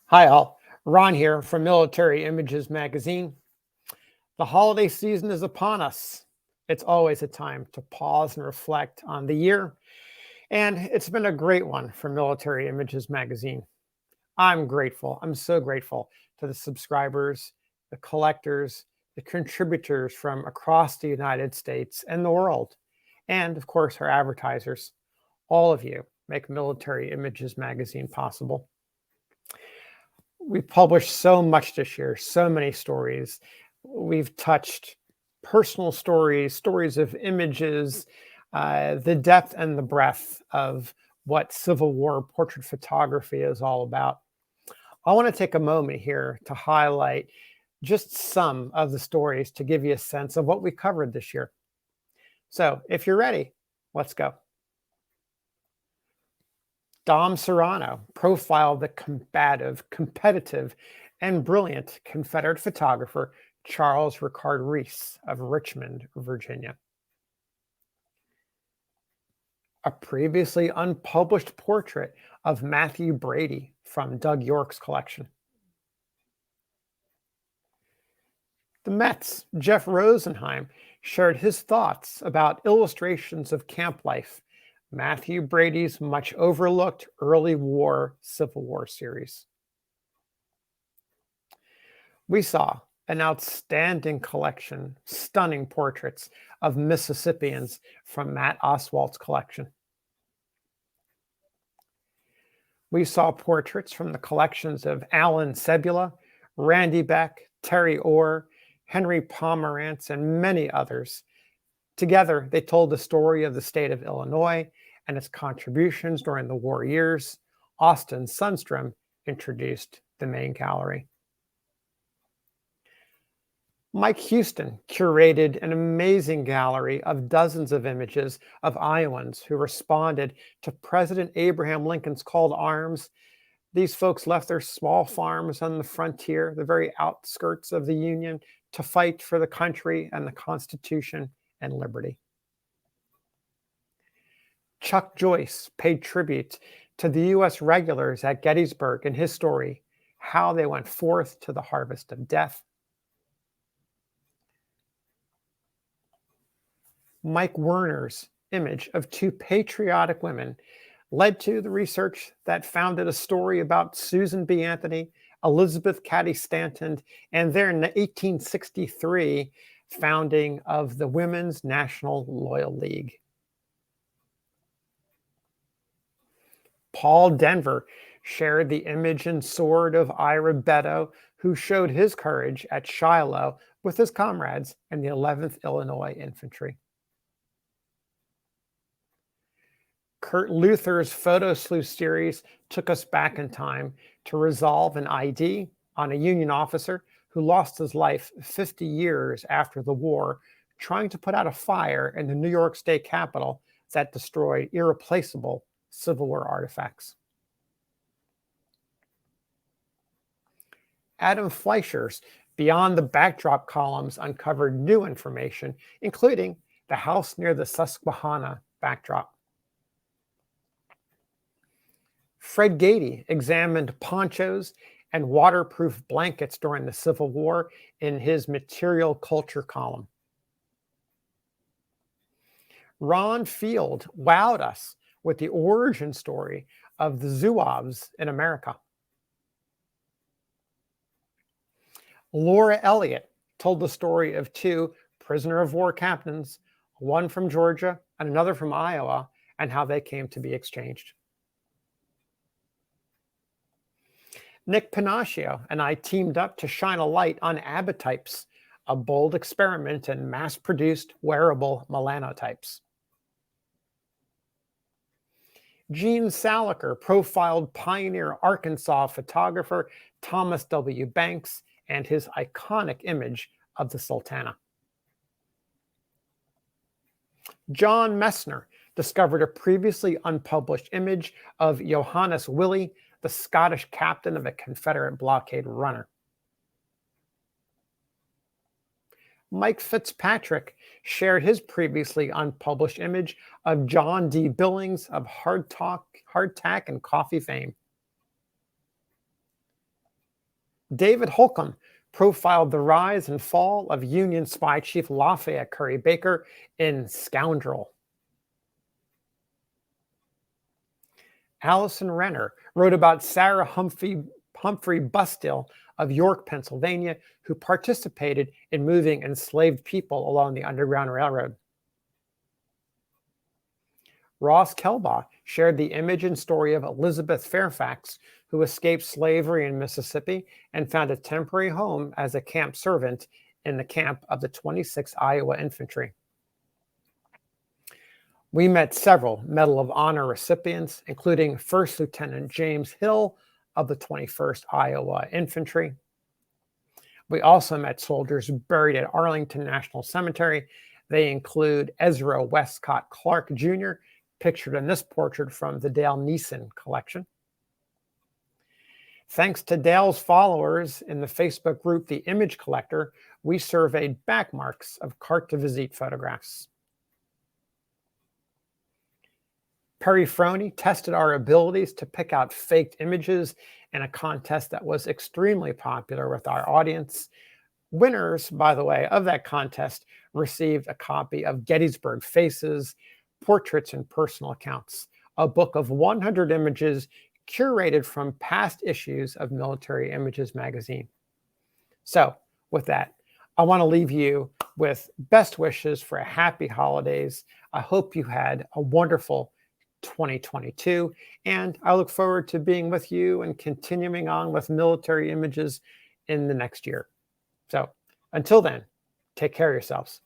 Hi, all. Ron here from Military Images Magazine. The holiday season is upon us. It's always a time to pause and reflect on the year, and it's been a great one for Military Images Magazine. I'm grateful. I'm so grateful to the subscribers, the collectors, the contributors from across the United States and the world, and of course, our advertisers. All of you make Military Images Magazine possible. We've published so much this year, so many stories. We've touched personal stories, stories of images, the depth and the breadth of what Civil War portrait photography is all about. I want to take a moment here to highlight just some of the stories to give you a sense of what we covered this year. So if you're ready, let's go. Dom Serrano profiled the combative, competitive, and brilliant Confederate photographer Charles Ricard Reese of Richmond, Virginia. A previously unpublished portrait of Matthew Brady from Doug York's collection. The Met's Jeff Rosenheim shared his thoughts about illustrations of camp life, Matthew Brady's much overlooked early war Civil War series. We saw an outstanding collection, stunning portraits of Mississippians from Matt Oswalt's collection. We saw portraits from the collections of Alan Sebula, Randy Beck, Terry Orr, Henry Pomerantz, and many others. Together, they told the story of the state of Illinois and its contributions during the war years. Austin Sundstrom introduced the main gallery. Mike Houston curated an amazing gallery of dozens of images of Iowans who responded to President Abraham Lincoln's call to arms. These folks left their small farms on the frontier, the very outskirts of the Union, to fight for the country and the Constitution and liberty. Chuck Joyce paid tribute to the U.S. regulars at Gettysburg in his story, How They Went Forth to the Harvest of Death. Mike Werner's image of two patriotic women led to the research that founded a story about Susan B. Anthony, Elizabeth Cady Stanton, and their 1863 founding of the Women's National Loyal League. Paul Denver shared the image and sword of Ira Beddoe, who showed his courage at Shiloh with his comrades in the 11th Illinois Infantry. Kurt Luther's Photo Sleuth series took us back in time to resolve an ID on a Union officer who lost his life 50 years after the war trying to put out a fire in the New York State Capitol that destroyed irreplaceable Civil War artifacts. Adam Fleischer's Beyond the Backdrop columns uncovered new information, including the house near the Susquehanna backdrop. Fred Gady examined ponchos and waterproof blankets during the Civil War in his Material Culture column. Ron Field wowed us with the origin story of the Zouaves in America. Laura Elliott told the story of two prisoner of war captains, one from Georgia and another from Iowa, and how they came to be exchanged. Nick Panaccio and I teamed up to shine a light on Abatypes, a bold experiment in mass-produced wearable melanotypes. Gene Saliker profiled pioneer Arkansas photographer Thomas W. Banks and his iconic image of the Sultana. John Messner discovered a previously unpublished image of Johannes Willey, the Scottish captain of a Confederate blockade runner. Mike Fitzpatrick shared his previously unpublished image of John D. Billings of Hardtack and Coffee fame. David Holcomb profiled the rise and fall of Union spy chief Lafayette Curry Baker in Scoundrel. Allison Renner wrote about Sarah Humphrey Bustill of York, Pennsylvania, who participated in moving enslaved people along the Underground Railroad. Ross Kelbaugh shared the image and story of Elizabeth Fairfax, who escaped slavery in Mississippi and found a temporary home as a camp servant in the camp of the 26th Iowa Infantry. We met several Medal of Honor recipients, including First Lieutenant James Hill of the 21st Iowa Infantry. We also met soldiers buried at Arlington National Cemetery. They include Ezra Westcott Clark Jr., pictured in this portrait from the Dale Neeson collection. Thanks to Dale's followers in the Facebook group The Image Collector, we surveyed backmarks of carte de visite photographs. Perry Froney tested our abilities to pick out faked images in a contest that was extremely popular with our audience. Winners, by the way, of that contest received a copy of Gettysburg Faces, Portraits and Personal Accounts, a book of 100 images curated from past issues of Military Images magazine. So with that, I want to leave you with best wishes for a happy holidays. I hope you had a wonderful 2022, and I look forward to being with you and continuing on with Military Images in the next year. So until then, take care of yourselves.